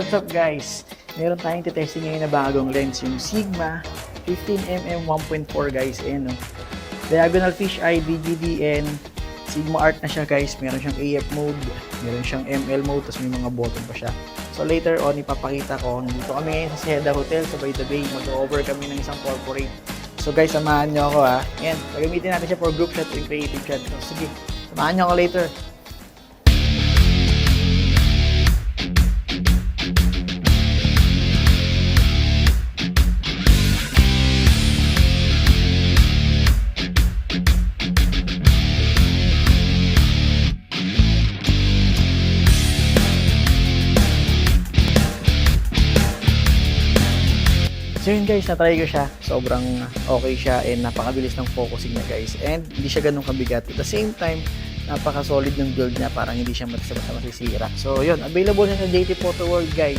What's up guys? Meron tayong testing ngayon na bagong lens, yung Sigma 15mm 1.4 guys. Ayan, no? Diagonal fisheye, DGDN, Sigma Art na siya guys. Meron siyang AF mode, meron siyang ML mode, tapos may mga button pa siya. So later on, ipapakita ko. Nandito kami ngayon sa Seda Hotel sa By the Bay. Mag-over kami ng isang corporate. So guys, samahan nyo ako ha. Ayan, gagamitin natin siya for group shot and creative shot. So sige, samahan nyo ako later. So yun guys, natry ko siya. Sobrang okay siya and napakabilis ng focusing niya guys. And hindi siya ganun kabigat. At the same time, napaka-solid ng build niya. Parang hindi siya basta masisira. So yun, available na sa JT Photo World guys.